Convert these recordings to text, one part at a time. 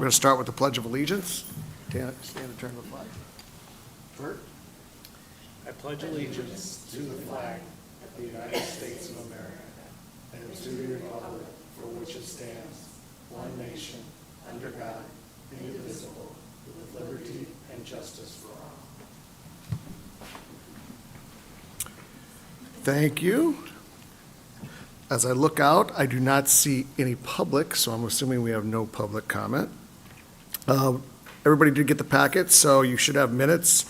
going to start with the Pledge of Allegiance. Stand and turn the flag. Bert? I pledge allegiance to the flag of the United States of America and to the republic for which it stands, one nation, under God, indivisible, with liberty and justice for all. Thank you. As I look out, I do not see any public, so I'm assuming we have no public comment. Everybody did get the packet, so you should have minutes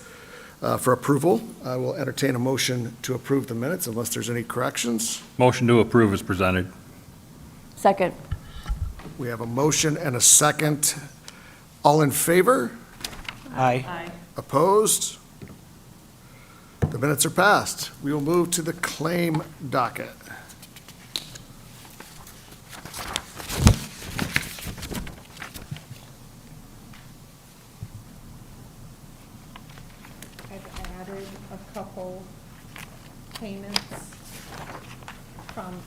for approval. I will entertain a motion to approve the minutes unless there's any corrections. Motion to approve is presented. Second. We have a motion and a second. All in favor? Aye. Opposed? The minutes are passed. We will move to the claim docket. I've added a couple payments from,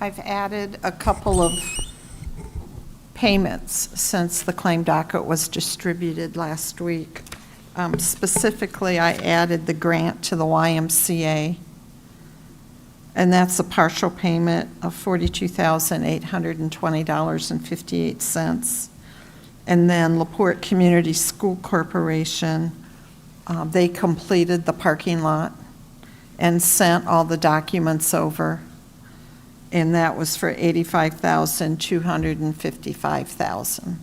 I've added a couple of payments since the claim docket was distributed last week. Specifically, I added the grant to the YMCA, and that's a partial payment of $42,820.58. And then LaPorte Community School Corporation, they completed the parking lot and sent all the documents over, and that was for $85,255,000.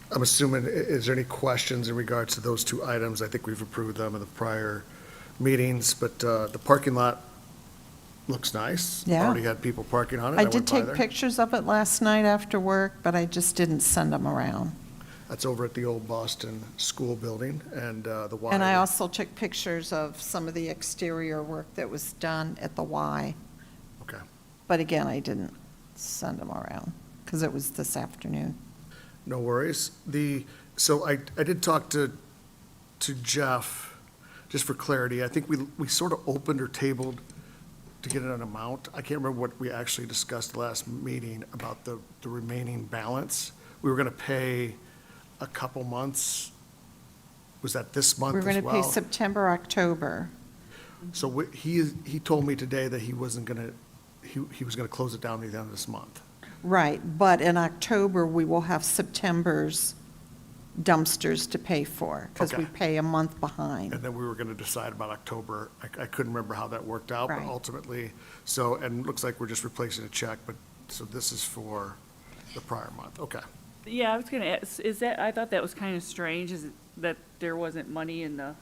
I'm assuming, is there any questions in regards to those two items? I think we've approved them in the prior meetings, but the parking lot looks nice. Yeah. Already had people parking on it. I went did by take there. pictures of it last night after work, but I just didn't send them around. That's over at the old Boston School Building and the Y. And I also took pictures of some of the exterior work that was done at the Y. Okay. But again, I didn't send them around because it was this afternoon. No worries. So I did talk to Jeff, just for clarity. I think we sort of opened or tabled to get an amount. I can't remember what we actually discussed last meeting about the remaining balance. We were going to pay a couple months. Was that this month We're as going to well? pay September, October. So he told me today that he wasn't going to, he was going to close it down at the end of this month. Right, but in October, we will have September's dumpsters to pay for because we Okay. pay a month behind. And then we were going to decide about October. I couldn't remember how that worked out, but Right. ultimately, and it looks like we're just replacing a check, but, so this is for the prior month. Okay. Yeah, I was gonna ask, I thought that was kind of strange, is it that there wasn't money in the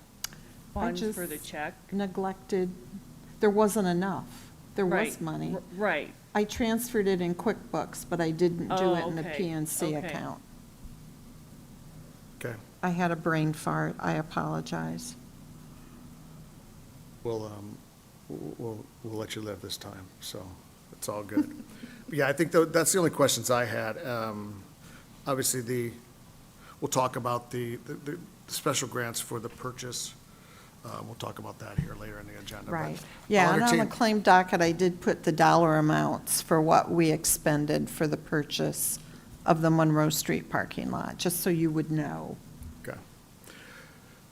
funds just- for the check? Neglected, there wasn't enough. There was Right, money. Right, I transferred it in QuickBooks, but I didn't do Oh, it in the okay, PNC okay. account. Okay. I had a brain fart, I apologize. We'll let you live this time, so it's all good. But yeah, I think that's the only questions I had. Obviously, we'll talk about the special grants for the purchase. We'll talk about that here later in the agenda. but Right. I'll Yeah, and on the entertain- claim docket, I did put the dollar amounts for what we expended for the purchase of the Monroe Street parking lot, just so you would know. Okay.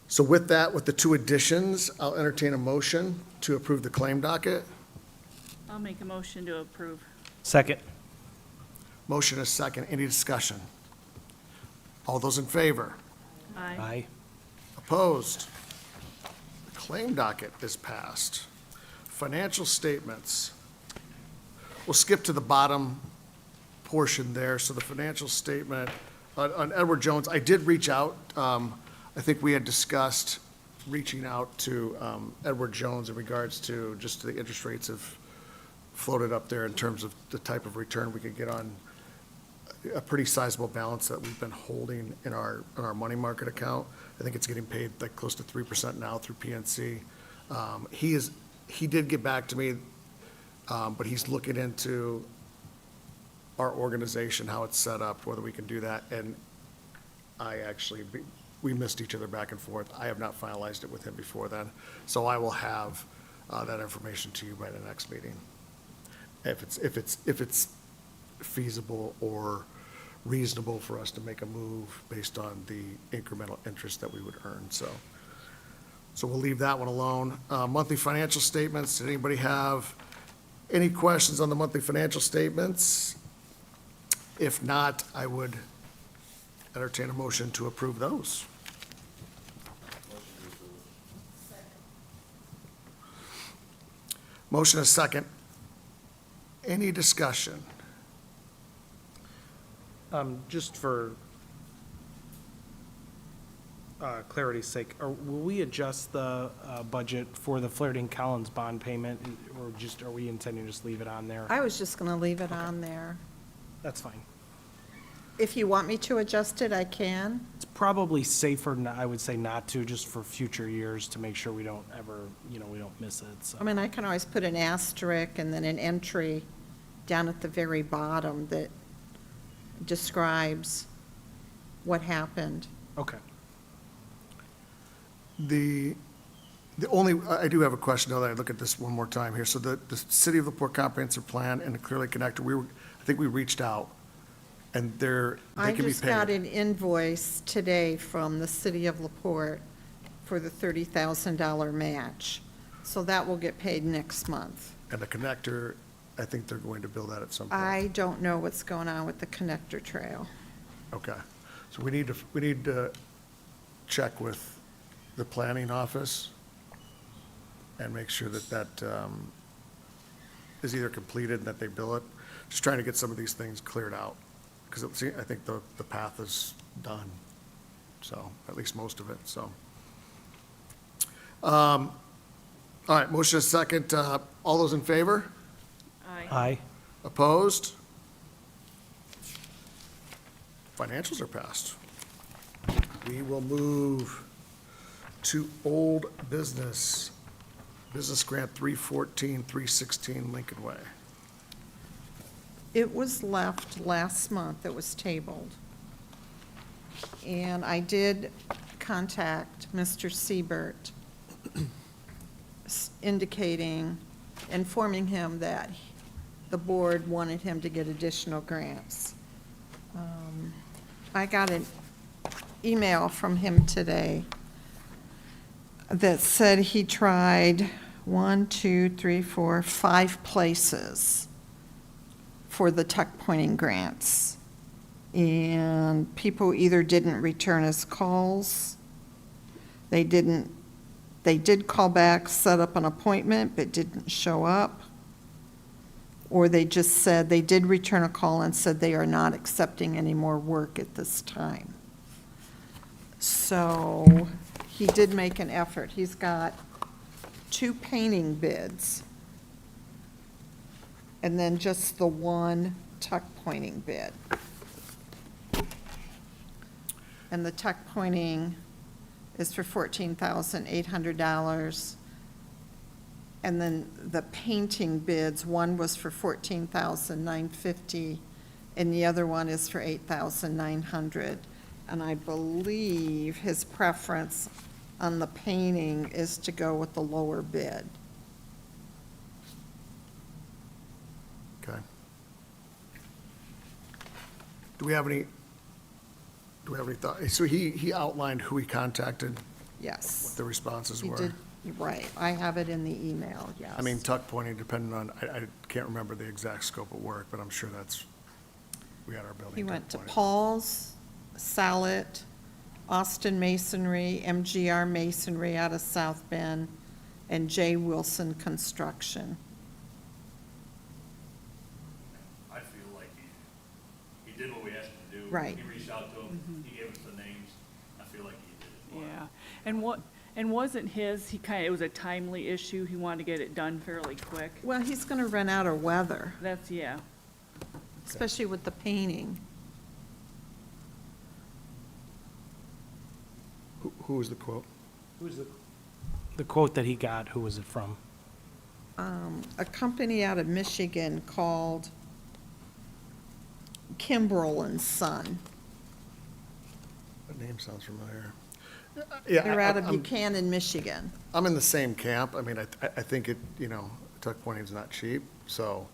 So with that, with the two additions, I'll entertain a motion to approve the claim docket. I'll make a motion to approve. Second. Motion is second. Any discussion? All those in favor? Aye. Opposed? The claim docket is passed. Financial statements. We'll skip to the bottom portion there. So the financial statement, on Edward Jones, I did reach out. I think we had discussed reaching out to Edward Jones in regards to just the interest rates have floated up there in terms of the type of return we could get on a pretty sizable balance that we've been holding in our money market account. I think it's getting paid like close to 3% now through PNC. He did get back to me, but he's looking into our organization, how it's set up, whether we can do that. And we missed each other back and forth. I have not finalized it with him before then. So I will have that information to you by the next meeting. if it's feasible or reasonable for us to make a move based on the incremental interest that we would earn, so. So we'll leave that one alone. Monthly financial statements, did anybody have any questions on the monthly financial statements? If not, I would entertain a motion to approve those. Motion is second. Any discussion? Just for clarity's sake, will we adjust the budget for the Flaherty Collins bond payment, or are we intending to just leave it on there? I was just going to leave it on there. That's fine. If you want me to adjust it, I can. It's probably safer, I would say not to, just for future years, to make sure we don't ever, we don't miss it, so. I mean, I can always put an asterisk and then an entry down at the very bottom that describes what happened. Okay. The only, I do have a question, now that I look at this one more time here. So the City of LaPorte Comprehensive Plan and the Clearly Connected, I think we reached out, and they I can be just got paid. an invoice today from the City of LaPorte for the $30,000 match. So that will get paid next month. And the connector, I think they're going to bill that at some point. I don't know what's going on with the connector trail. Okay. So we need to check with the planning office and make sure that is either completed and that they bill it. Just trying to get some of these things cleared out, because I think the path is done, so, at least most of it, so. All right, motion is second. All those in favor? Aye. Opposed? Financials are passed. We will move to old business. Business Grant 314, 316 Lincoln Way. It was left last month, it was tabled. And I did contact Mr. Siebert, informing him that the board wanted him to get additional grants. I got an email from him today that said he tried 5 places for the tuck pointing grants. And people either didn't return his calls, they did call back, set up an appointment, but didn't show up, or they just said they did return a call and said they are not accepting any more work at this time. So he did make an effort. He's got 2 painting bids, and then just the 1 tuck pointing bid. And the tuck pointing is for $14,800. And then the painting bids, one was for $14,950, and the other one is for $8,900. And I believe his preference on the painting is to go with the lower bid. Okay. Do we have any thoughts? So he outlined who he contacted, Yes. what the responses He were. did, right. I have it in the email, yes. I mean, tuck pointing, depending on, I can't remember the exact scope of work, but I'm sure we had our building. He tuck went to pointed. Paul's, Salet, Austin Masonry, MGR Masonry out of South Bend, and J. Wilson Construction. I feel like he did what we asked him to do. Right. He reached out to him, he gave us the names. I feel like he did it well. Yeah, and wasn't his, it was a timely issue, he wanted to get it done fairly quick. Well, he's going to run out of weather, Yeah. especially with the painting. Who was the quote? Who's the quote that he got, who was it from? A company out of Michigan called Kimbrell and Son. That name sounds familiar. Yeah, They're out of I'm- Buchanan, Michigan. I'm in the same camp. I mean, I think tuck pointing's not cheap, so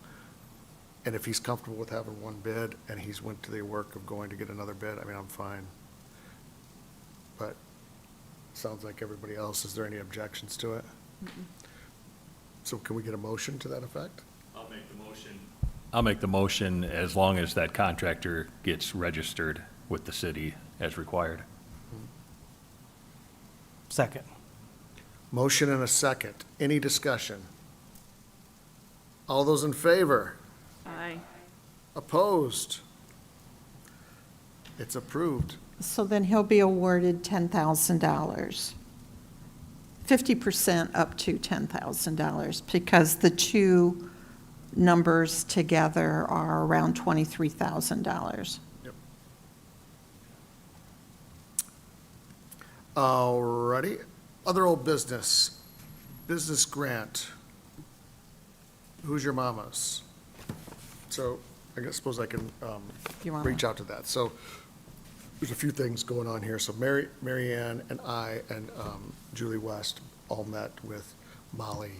And if he's comfortable with having one bid and he's went to the work of going to get another bid, I mean, I'm fine. But sounds like everybody else, is there any objections to it? So can we get a motion to that effect? I'll make the motion as long as that contractor gets registered with the city as required. Second. Motion and a second. Any discussion? All those in favor? Aye. Opposed? It's approved. So then he'll be awarded $10,000. 50% up to $10,000, because the two numbers together are around $23,000. Alrighty. Other old business. Business grant. Who's your mamas? So I suppose I can You want reach out to that. So there's a few things going on here. So Mary Ann and I and Julie West all met with Molly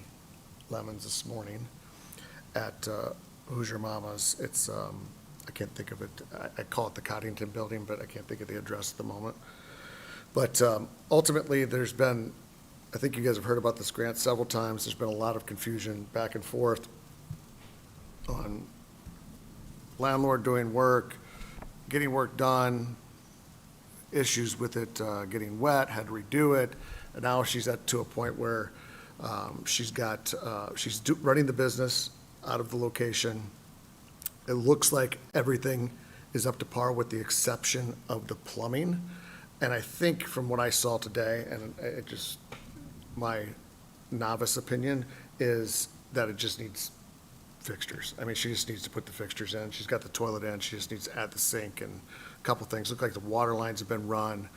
Lemons this morning at Who's Your Mama's. It's, I can't think of it, I call it the Coddington Building, but I can't think of the address at the moment. But ultimately, there's been, I think you guys have heard about this grant several times. There's been a lot of confusion back and forth on landlord doing work, getting work done, issues with it getting wet, had to redo it. And now she's to a point where she's running the business out of the location. It looks like everything is up to par with the exception of the plumbing. And I think from what I saw today, and it just, my novice opinion is that it just needs fixtures. I mean, she just needs to put the fixtures in. She's got the toilet in. She just needs to add the sink and a couple things. Look like the water lines have been run.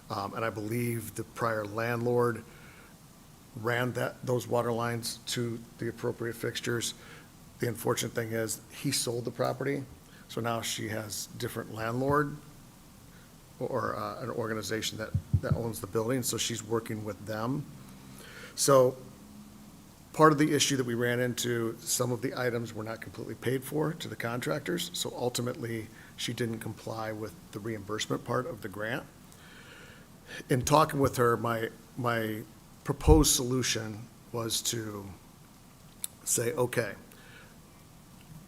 And I believe the prior landlord ran those water lines to the appropriate fixtures. The unfortunate thing is he sold the property. So now she has different landlord or an organization that owns the building, so she's working with them. So part of the issue that we ran into, some of the items were not completely paid for to the contractors, so ultimately, she didn't comply with the reimbursement part of the grant. In talking with her, my proposed solution was to say, okay,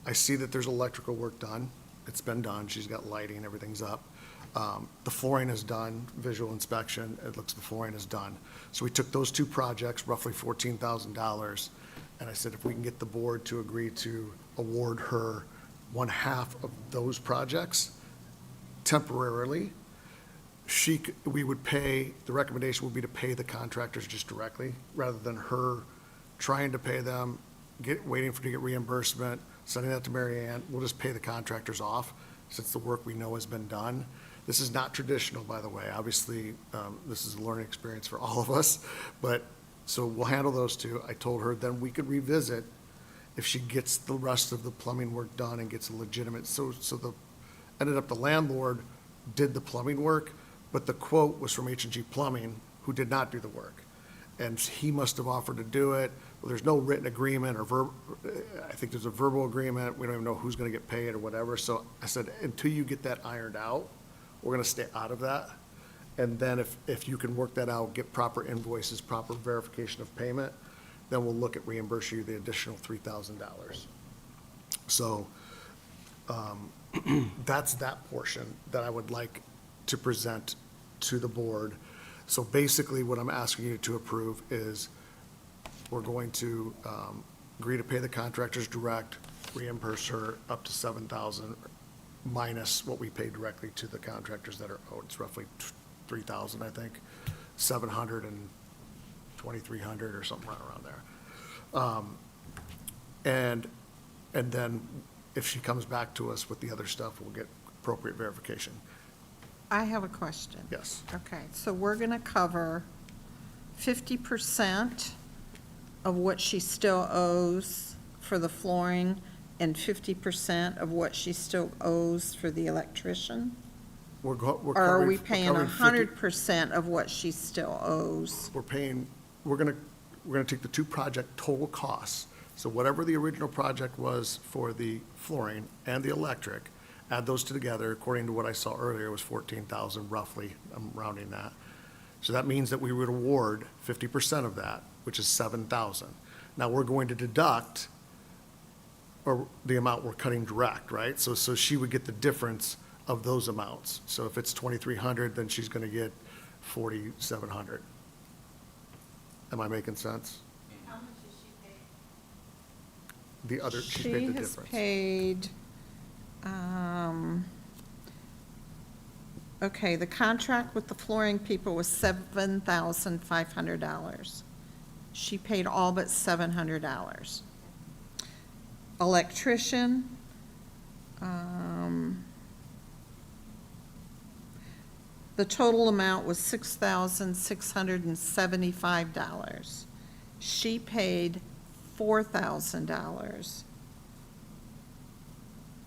I see that there's electrical work done. It's been done. She's got lighting, everything's up. The flooring is done, visual inspection, it looks the flooring is done. So we took those two projects, roughly $14,000, and I said, if we can get the board to agree to award her one half of those projects temporarily, we would pay, the recommendation would be to pay the contractors just directly, rather than her trying to pay them, waiting to get reimbursement, sending that to Mary Ann. We'll just pay the contractors off, since the work we know has been done. This is not traditional, by the way. Obviously, this is a learning experience for all of us, but, so we'll handle those two. I told her then we could revisit if she gets the rest of the plumbing work done and gets a legitimate, ended up the landlord did the plumbing work, but the quote was from H&G Plumbing, who did not do the work. And he must have offered to do it. Well, there's no written agreement or I think there's a verbal agreement. We don't even know who's gonna get paid or whatever. So I said, until you get that ironed out, we're gonna stay out of that. And then if you can work that out, get proper invoices, proper verification of payment, then we'll look at reimbursing you the additional $3,000. So, that's that portion that I would like to present to the board. So basically, what I'm asking you to approve is we're going to agree to pay the contractors direct, reimburse her up to $7,000 minus what we pay directly to the contractors that are owed. It's roughly $3,000, I think, $700 and $2,300 or something right around there. And then if she comes back to us with the other stuff, we'll get appropriate verification. I have a question. Yes. Okay, so we're going to cover 50% of what she still owes for the flooring and 50% of what she still owes for the electrician? We're Or are we paying covering 50 100% of what she still owes? We're gonna take the two project total costs, So whatever the original project was for the flooring and the electric, add those two together, according to what I saw earlier, it was 14,000 roughly, I'm rounding that. So that means that we would award 50% of that, which is 7,000. Now, we're going to deduct, or the amount we're cutting direct, right? So she would get the difference of those amounts. So if it's 2,300, then she's gonna get 4,700. Am I making sense? How much is she paid? The other, she She paid the has difference. paid, okay, the contract with the flooring people was $7,500. She paid all but $700. Electrician, the total amount was $6,675. She paid $4,000.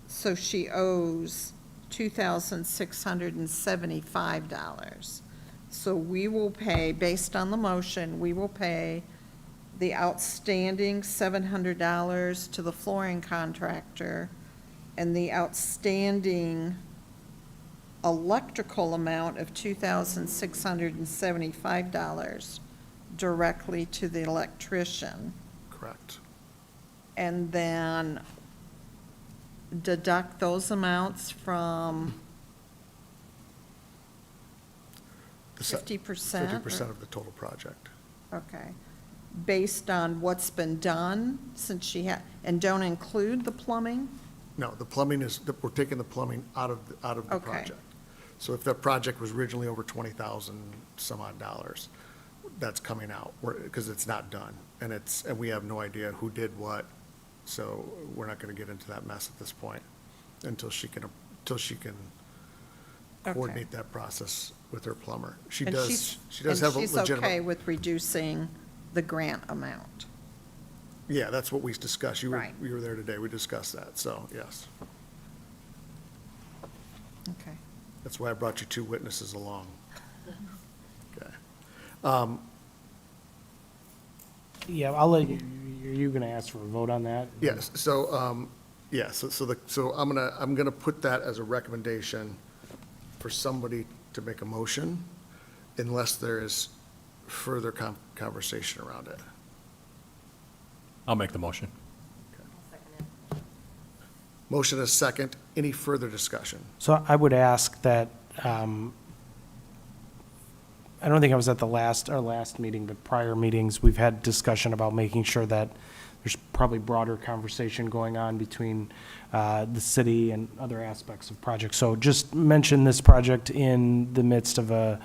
So she owes $2,675. So we will pay, based on the motion, we will pay the outstanding $700 to the flooring contractor and the outstanding electrical amount of $2,675 directly to the electrician. Correct. And then deduct those amounts from The se- 50%? 50% of the total project. Okay. Based on what's been done since she had, and don't include the plumbing? No, the plumbing is, we're taking the plumbing out of the Okay. project. So if that project was originally over 20,000 some odd dollars, that's coming out, because it's not done. And we have no idea who did what, so we're not gonna get into that mess at this point until she can coordinate that process with her plumber. She And does have a And she's okay legitimate, with reducing the grant amount? yeah, that's what we discussed. You Right. were there today, we discussed that, so, yes. Okay. That's why I brought you two witnesses along. Okay. Yeah, I'll let you, are you gonna ask for a vote on that? Yes, so, so I'm gonna put that as a recommendation for somebody to make a motion unless there is further conversation around it. I'll make the motion. Motion is second. Any further discussion? So I would ask that, I don't think I was at our last meeting, but prior meetings, we've had discussion about making sure that there's probably broader conversation going on between the city and other aspects of projects. So just mention this project in the midst of a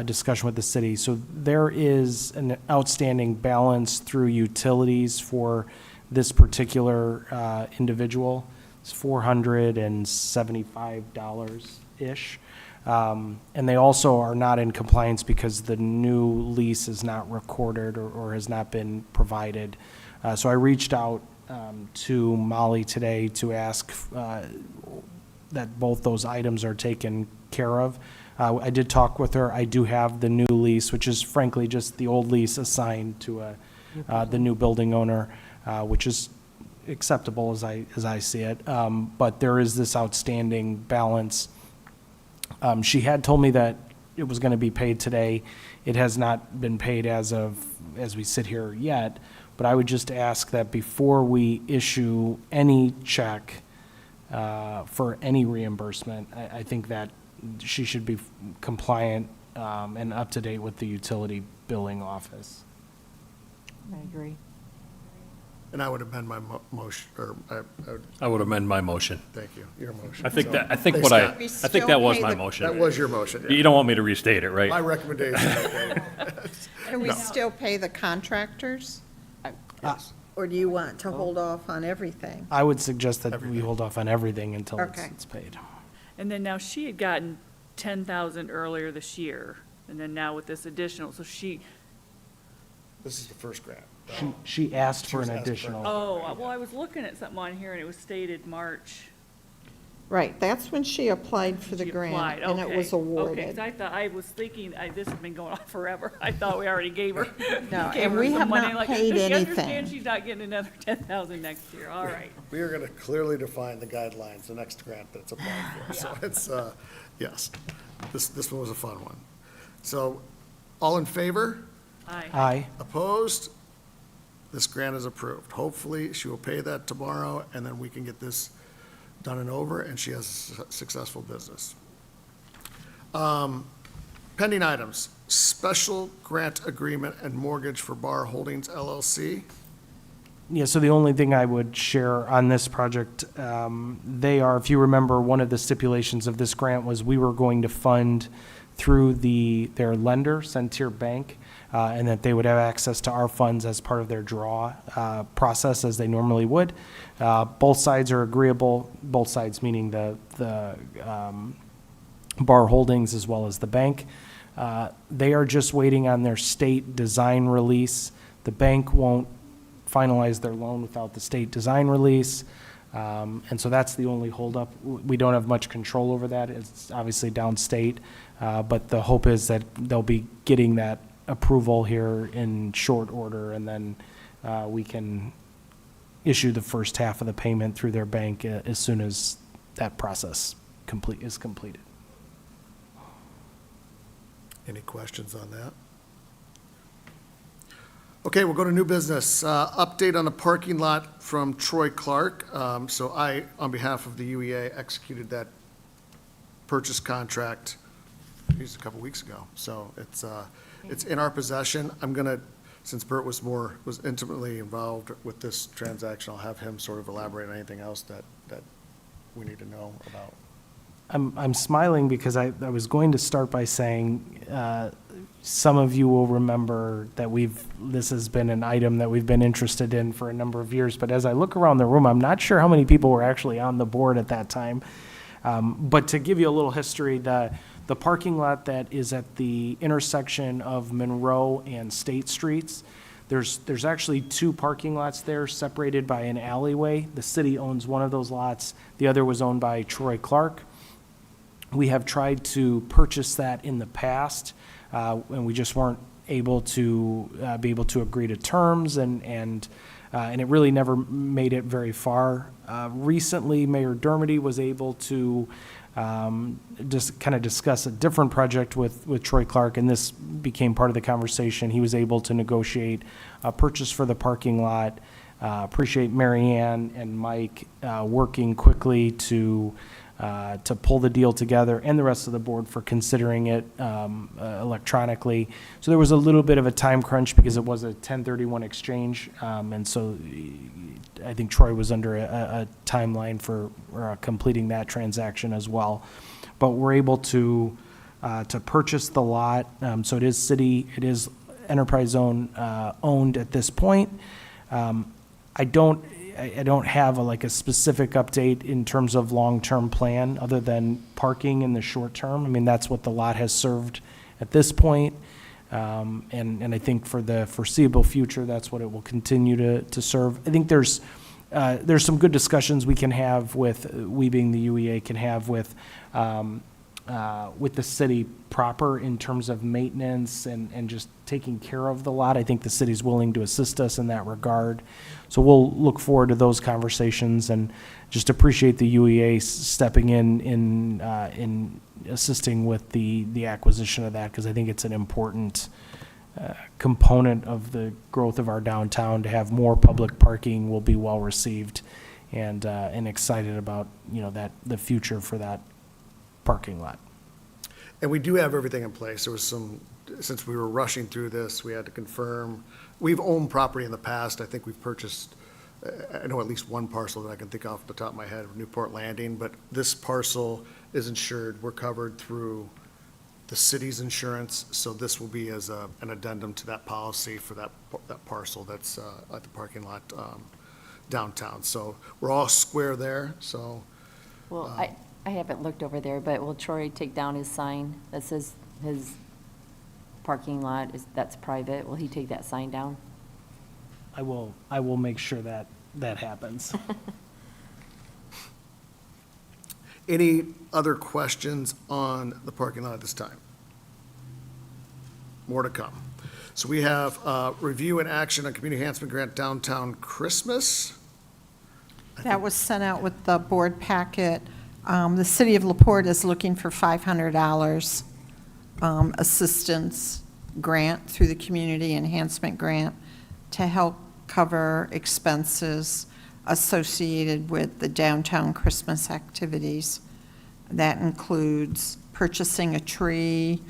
discussion with the city. So there is an outstanding balance through utilities for this particular individual. It's $475-ish. And they also are not in compliance because the new lease is not recorded or has not been provided. So I reached out to Molly today to ask that both those items are taken care of. I did talk with her. I do have the new lease, which is frankly just the old lease assigned to the new building owner, which is acceptable as I see it. But there is this outstanding balance. She had told me that it was going to be paid today. It has not been paid as we sit here yet, but I would just ask that before we issue any check for any reimbursement, I think that she should be compliant and up to date with the utility billing office. I agree. And I would amend my motion, or I would amend my motion. thank you, your motion. I think So- that, I think Thanks, what I, Scott. We I think that was still my pay the- motion. That was your motion, You yeah. don't want me to restate it, My right? recommendation, okay. Can we No. still pay the contractors? Yes. Or do you want to hold off on everything? I would suggest that we Everything. hold off on everything until Okay. it's paid. And then now she had gotten 10,000 earlier this year, and then now with this additional, so she, This is the first grant. She asked She for was an asking for- additional. oh, well, I was looking at something on here and it was stated March. Right, that's when she applied for the She grant, applied, and it was okay. Okay, awarded. 'cause I was thinking, this has been going on forever. I thought we already gave her. No, gave and her we some have money. not Like, paid does she anything. understand she's not getting another 10,000 next year? All right. We are going to clearly define the guidelines, the next grant that's applied for. So it's, yes, this one was a fun one. So, all in favor? Aye. Aye. Opposed? This grant is approved. Hopefully, she will pay that tomorrow, and then we can get this done and over, and she has a successful business. Pending items, special grant agreement and mortgage for Bar Holdings LLC. Yeah, so the only thing I would share on this project, they are, if you remember, one of the stipulations of this grant was we were going to fund through their lender, Centier Bank, and that they would have access to our funds as part of their draw process as they normally would. Both sides are agreeable, both sides meaning the Bar Holdings as well as the bank. They are just waiting on their state design release. The bank won't finalize their loan without the state design release. And so that's the only holdup. We don't have much control over that. It's obviously downstate. But the hope is that they'll be getting that approval here in short order, and then we can issue the first half of the payment through their bank as soon as that process is completed. Any questions on that? Okay, we'll go to new business. Update on the parking lot from Troy Clark. So I, on behalf of the UEA, executed that purchase contract a couple weeks ago. So it's in our possession. I'm gonna, since Bert was intimately involved with this transaction, I'll have him sort of elaborate on anything else that we need to know about. I'm smiling because I was going to start by saying, some of you will remember that this has been an item that we've been interested in for a number of years, but as I look around the room, I'm not sure how many people were actually on the board at that time. But to give you a little history, the parking lot that is at the intersection of Monroe and State Streets, there's actually two parking lots there separated by an alleyway. The city owns one of those lots. The other was owned by Troy Clark. We have tried to purchase that in the past, and we just weren't able to be able to agree to terms, and it really never made it very far. Recently, Mayor Dermody was able to just kind of discuss a different project with Troy Clark, and this became part of the conversation. He was able to negotiate a purchase for the parking lot. Appreciate Mary Ann and Mike working quickly to pull the deal together, and the rest of the board for considering it electronically. So there was a little bit of a time crunch because it was a 1031 exchange, and so I think Troy was under a timeline for completing that transaction as well. But we're able to purchase the lot. So it is enterprise owned at this point. I don't have a specific update in terms of long-term plan other than parking in the short term. I mean, that's what the lot has served at this point. And I think for the foreseeable future, that's what it will continue to serve. I think there's some good discussions we can have we being the UEA can have with the city proper in terms of maintenance and just taking care of the lot. I think the city's willing to assist us in that regard. So we'll look forward to those conversations and just appreciate the UEA stepping in assisting with the acquisition of that, because I think it's an important component of the growth of our downtown. To have more public parking will be well received, and excited about the future for that parking lot. And we do have everything in place. There was since we were rushing through this, we had to confirm. We've owned property in the past. I think we've purchased, I know at least one parcel that I can think off the top of my head, Newport Landing, but this parcel is insured. We're covered through the city's insurance, so this will be as an addendum to that policy for that parcel that's at the parking lot downtown. So we're all square there, so. Well, I haven't looked over there, but will Troy take down his sign that says his parking lot that's private? Will he take that sign down? I will make sure that happens. Any other questions on the parking lot at this time? More to come. So we have review and action on community enhancement grant downtown Christmas. That was sent out with the board packet. The city of LaPorte is looking for $500 assistance grant through the community enhancement grant to help cover expenses associated with the downtown Christmas activities. That includes purchasing a tree,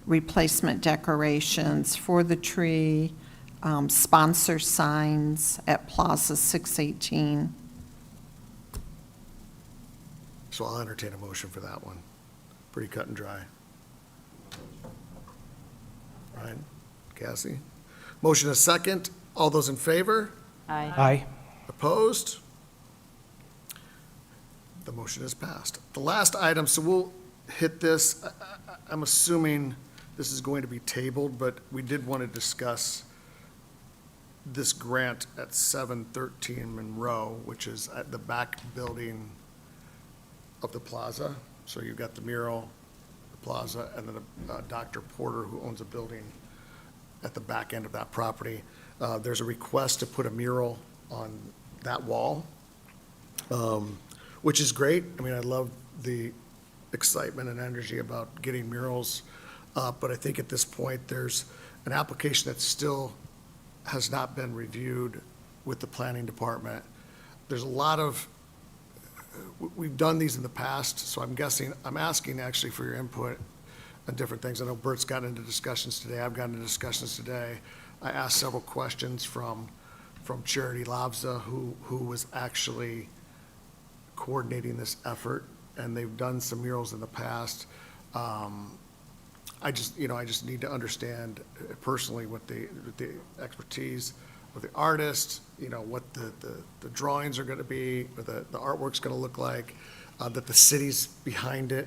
replacement decorations for the tree, sponsor signs at Plaza 618. So I'll entertain a motion for that one. Pretty cut and dry. Ryan, Cassie? Motion is second. All those in favor? Aye. Aye. Opposed? The motion is passed. The last item, so we'll hit this. I'm assuming this is going to be tabled, but we did want to discuss this grant at 713 Monroe, which is at the back building of the plaza. So you've got the mural, the plaza, and then Dr. Porter, who owns a building at the back end of that property. There's a request to put a mural on that wall, which is great. I mean, I love the excitement and energy about getting murals, but I think at this point, there's an application that still has not been reviewed with the planning department. There's a lot of, we've done these in the past, so I'm asking actually for your input on different things. I know Bert's gotten into discussions today, I've gotten into discussions today. I asked several questions from Charity Lavza, who was actually coordinating this effort, and they've done some murals in the past. I just need to understand personally what the expertise of the artist, what the drawings are gonna be, what the artwork's gonna look like, that the city's behind it.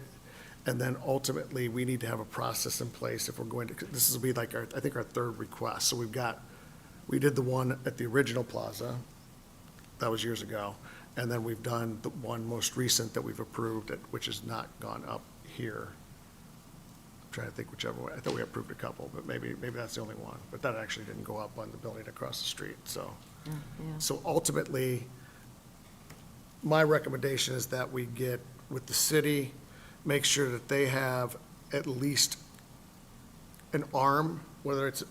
And then ultimately, we need to have a process in place if we're going to, this will be like I think our third request. So we did the one at the original plaza, that was years ago. And then we've done the one most recent that we've approved, which has not gone up here. I'm trying to think whichever way, I thought we approved a couple, but maybe that's the only one. But that actually didn't go up on the building across the street, so. Yeah. So ultimately, my recommendation is that we get with the city, make sure that they have at least an arm, whether it's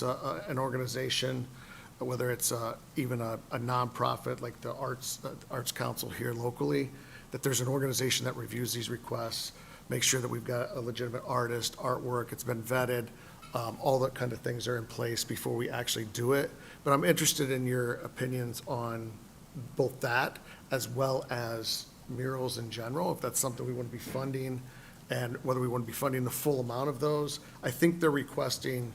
an organization, whether it's even a nonprofit like the Arts Council here locally, that there's an organization that reviews these requests, make sure that we've got a legitimate artist, artwork, it's been vetted, all that kind of things are in place before we actually do it. But I'm interested in your opinions on both that as well as murals in general, if that's something we want to be funding, and whether we want to be funding the full amount of those. I think they're requesting,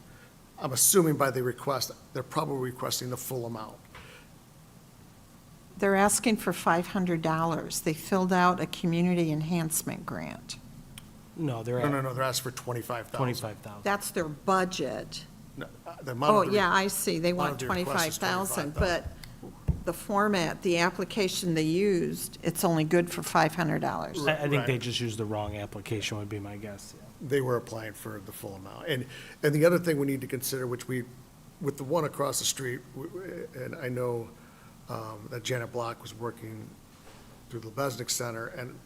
I'm assuming by the request, they're probably requesting the full amount. They're asking for $500. They filled out a community enhancement grant. No, they're No, at they're asking for 25,000. 25,000. That's their budget. No, the amount Oh, of the- yeah, I see. They want amount of the request is 25,000, 25,000. but the format, the application they used, it's only good for $500. I think they Right. just used the wrong application would be my guess. Yeah. They were applying for the full amount. And the other thing we need to consider, which with the one across the street, and I know that Janet Block was working through the Lebesnick Center, and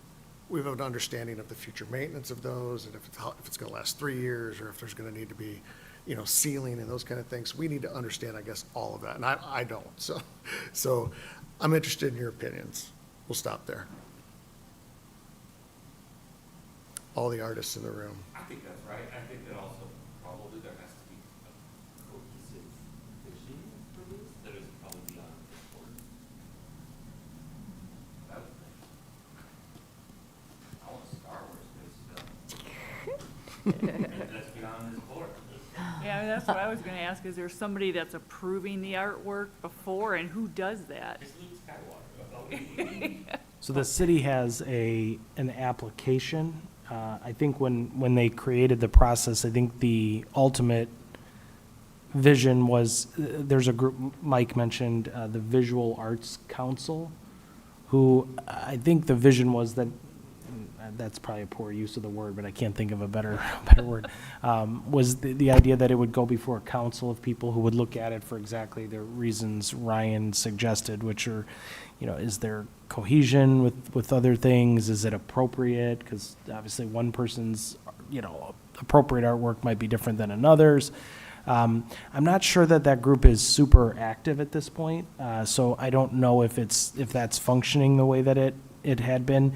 we have an understanding of the future maintenance of those, and if it's gonna last 3 years, or if there's gonna need to be, sealing and those kind of things. We need to understand, I guess, all of that, and I don't. So I'm interested in your opinions. We'll stop there. All the artists in the room. I think that's right. I think that also probably there has to be a cohesive vision for this that is probably beyond this board. That would think. I want Star Wars based stuff. Maybe that's beyond this board. Yeah, that's what I was gonna ask, is there somebody that's approving the artwork before, and who does that? It's Luke Skywalker. So the city has an application. I think when they created the process, I think the ultimate vision was, there's a group, Mike mentioned, the Visual Arts Council, who I think the vision was that, that's probably a poor use of the word, but I can't think of a better word, was the idea that it would go before a council of people who would look at it for exactly the reasons Ryan suggested, which are, is there cohesion with other things? Is it appropriate? Because obviously one person's, appropriate artwork might be different than another's. I'm not sure that group is super active at this point, so I don't know if that's functioning the way that it had been.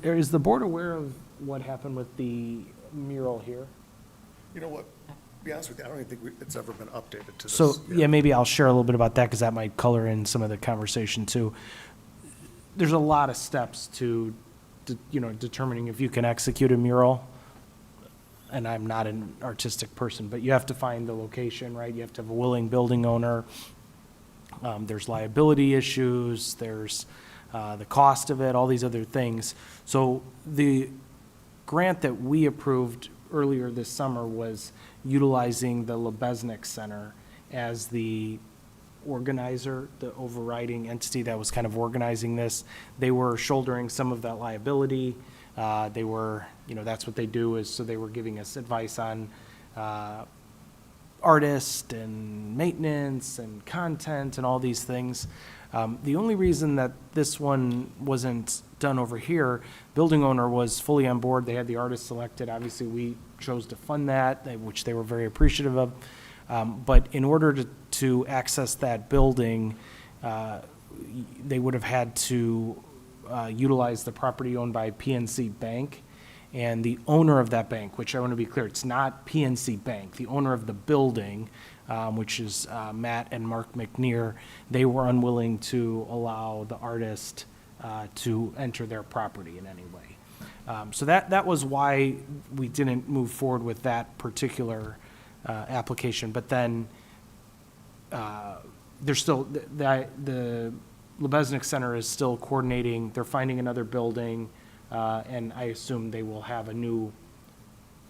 Is the board aware of what happened with the mural here? You know what, to be honest with you, I don't even think it's ever been updated to this. So, yet. yeah, maybe I'll share a little bit about that, because that might color in some of the conversation too. There's a lot of steps to determining if you can execute a mural. And I'm not an artistic person, but you have to find the location, right? You have to have a willing building owner. There's liability issues, there's the cost of it, all these other things. So the grant that we approved earlier this summer was utilizing the Lebesnick Center as the organizer, the overriding entity that was kind of organizing this. They were shouldering some of that liability. They were, that's what they do, is so they were giving us advice on artist and maintenance and content and all these things. The only reason that this one wasn't done over here, building owner was fully on board. They had the artist selected. Obviously, we chose to fund that, which they were very appreciative of. But in order to access that building, they would have had to utilize the property owned by PNC Bank, and the owner of that bank, which I want to be clear, it's not PNC Bank, the owner of the building, which is Matt and Mark McNear, they were unwilling to allow the artist to enter their property in any way. So that was why we didn't move forward with that particular application. But then there's still, the Lebesnick Center is still coordinating. They're finding another building, and I assume they will have a new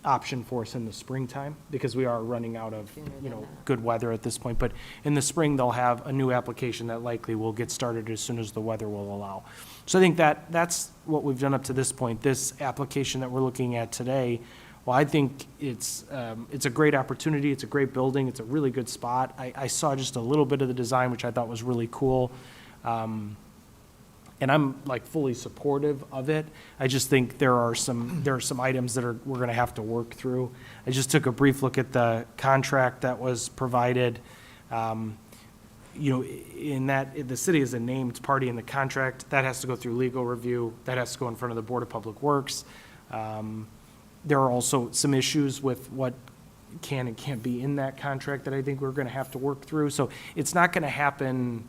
option for us in the springtime, because we are running out of, good weather at this point. But in the spring, they'll have a new application that likely will get started as soon as the weather will allow. So I think that's what we've done up to this point. This application that we're looking at today, well, I think it's a great opportunity. It's a great building. It's a really good spot. I saw just a little bit of the design, which I thought was really cool. And I'm like fully supportive of it. I just think there are some items that we're going to have to work through. I just took a brief look at the contract that was provided. In that, the city is a named party in the contract. That has to go through legal review. That has to go in front of the Board of Public Works. There are also some issues with what can and can't be in that contract that I think we're going to have to work through. So it's not going to happen.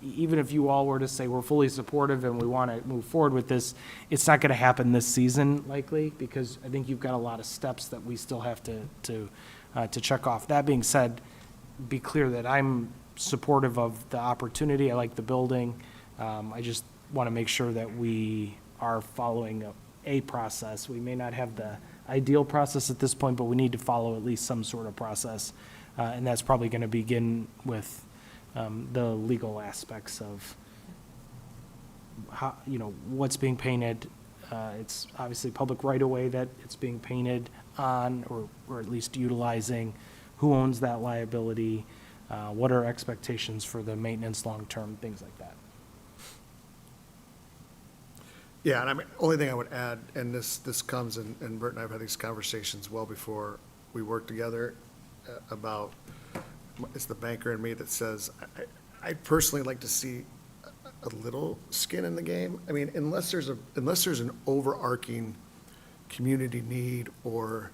Even if you all were to say we're fully supportive and we want to move forward with this, it's not going to happen this season likely, because I think you've got a lot of steps that we still have to check off. That being said, be clear that I'm supportive of the opportunity. I like the building. I just want to make sure that we are following a process. We may not have the ideal process at this point, but we need to follow at least some sort of process. And that's probably going to begin with the legal aspects of how, what's being painted. It's obviously public right-of-way that it's being painted on, or at least utilizing. Who owns that liability? What are expectations for the maintenance long-term, things like that. Yeah, and I mean, only thing I would add, and this comes, and Bert and I have had these conversations well before we worked together about, it's the banker in me that says, I'd personally like to see a little skin in the game. I mean, unless there's an overarching community need or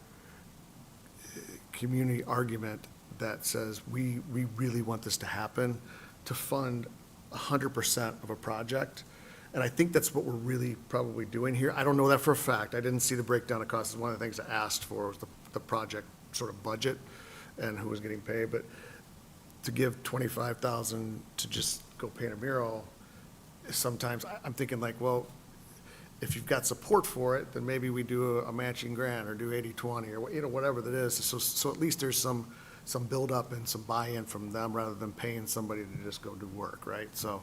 community argument that says, we really want this to happen, to fund 100% of a project. And I think that's what we're really probably doing here. I don't know that for a fact. I didn't see the breakdown of costs. One of the things I asked for was the project sort of budget and who was getting paid. But to give $25,000 to just go paint a mural, sometimes I'm thinking like, well, if you've got support for it, then maybe we do a matching grant or do 80-20 or whatever that is. So at least there's some buildup and some buy-in from them rather than paying somebody to just go do work, right? So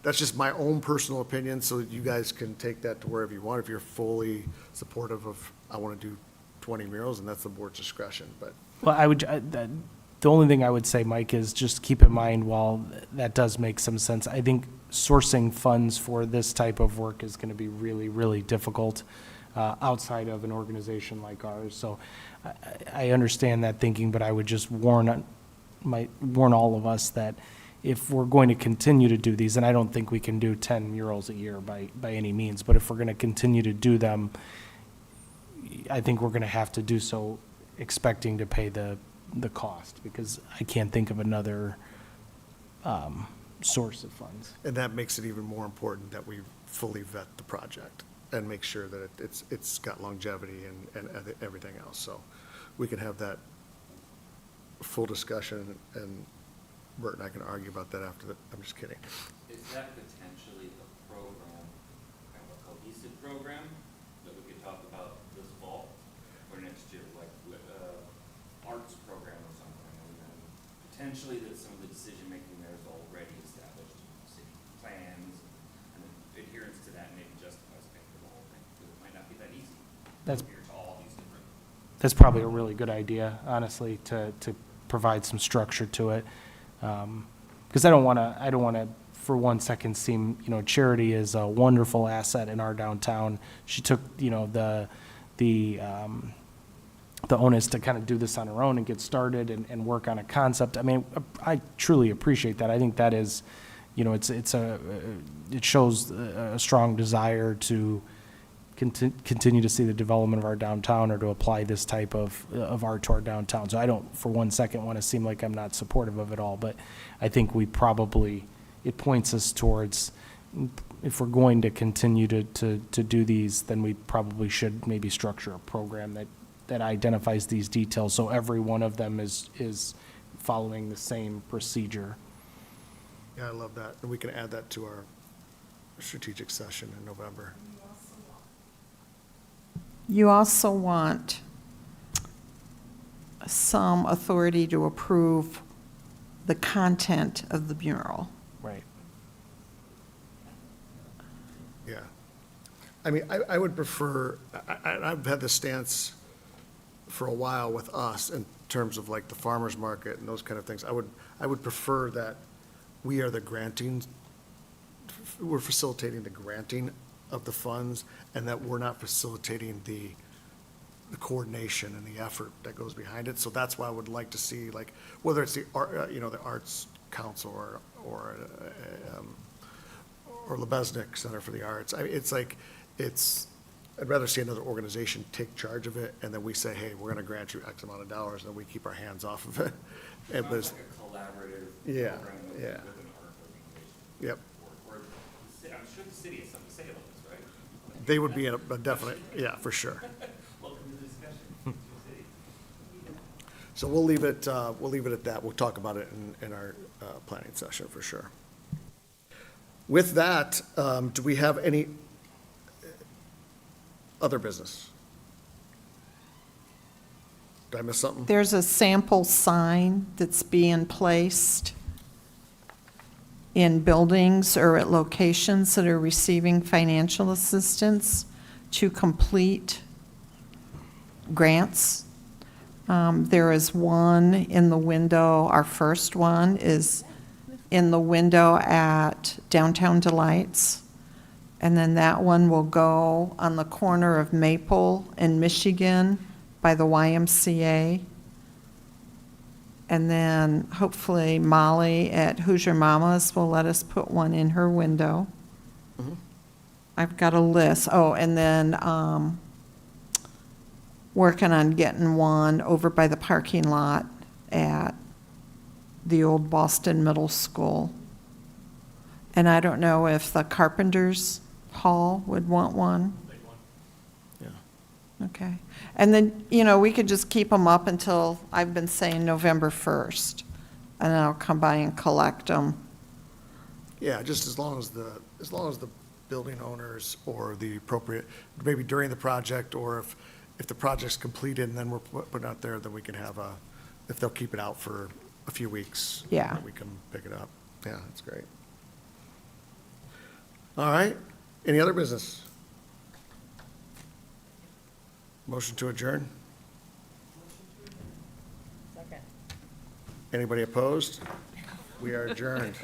That's just my own personal opinion, so you guys can take that to wherever you want. If you're fully supportive of, I want to do 20 murals, and that's the board's discretion, but Well, the only thing I would say, Mike, is just keep in mind, while that does make some sense, I think sourcing funds for this type of work is going to be really, really difficult outside of an organization like ours. So I understand that thinking, but I would just warn all of us that if we're going to continue to do these, and I don't think we can do 10 murals a year by any means, but if we're going to continue to do them, I think we're going to have to do so expecting to pay the cost, because I can't think of another source of funds. and that makes it even more important that we fully vet the project and make sure that it's got longevity and everything else. So we can have that full discussion, and Bert and I can argue about that after the, I'm just kidding. Is that potentially a program, kind of a cohesive program that we could talk about this fall or next year, like arts program or something? And then potentially that some of the decision-making there is already established, city plans, and then adherence to that maybe justifies paying for the whole thing, because it might not be that easy. That's- Here to all these different. That's probably a really good idea, honestly, to provide some structure to it. Because I don't want to, for one second, seem, Charity is a wonderful asset in our downtown. She took, the onus to kind of do this on her own and get started and work on a concept. I mean, I truly appreciate that. I think that is, it shows a strong desire to continue to see the development of our downtown, or to apply this type of art to our downtown. So I don't, for one second, want to seem like I'm not supportive of it all, but I think it points us towards, if we're going to continue to do these, then we probably should maybe structure a program that identifies these details, so every one of them is following the same procedure. Yeah, I love that. And we can add that to our strategic session in November. You also want some authority to approve the content of the mural. Right. Yeah. I mean, I would prefer, I've had this stance for a while with us in terms of like the farmer's market and those kind of things. I would prefer that we are the granting, we're facilitating the granting of the funds, and that we're not facilitating the coordination and the effort that goes behind it. So that's why I would like to see, like, whether it's the art, the Arts Council or Lebesnick Center for the Arts. I'd rather see another organization take charge of it, and then we say, hey, we're gonna grant you X amount of dollars, and then we keep our hands off of it. And Sounds but like a collaborative Yeah, program with yeah. an art organization. Yep, Or I'm sure the city has something to say about this, right? they would be a definite, yeah, for sure. Welcome to the discussion. It's your city. So we'll leave it at that. We'll talk about it in our planning session for sure. With that, do we have any other business? Did I miss something? There's a sample sign that's being placed in buildings or at locations that are receiving financial assistance to complete grants. There is one in the window, our first one is in the window at Downtown Delights. And then that one will go on the corner of Maple and Michigan by the YMCA. And then hopefully Molly at Hoosier Mamas will let us put one in her window. Mhm. I've got a list. Oh, and then working on getting one over by the parking lot at the old Boston Middle School. And I don't know if the Carpenters Hall would want one. Yeah. Okay. And then, we could just keep them up until, I've been saying November 1st, and then I'll come by and collect them. Yeah, just as long as the building owners or the appropriate, maybe during the project, or if the project's completed and then we're putting out there, then we can have if they'll keep it out for a few weeks. Yeah. then we can pick it up. Yeah, that's great. All right, any other business? Motion to adjourn? Anybody opposed? We are adjourned.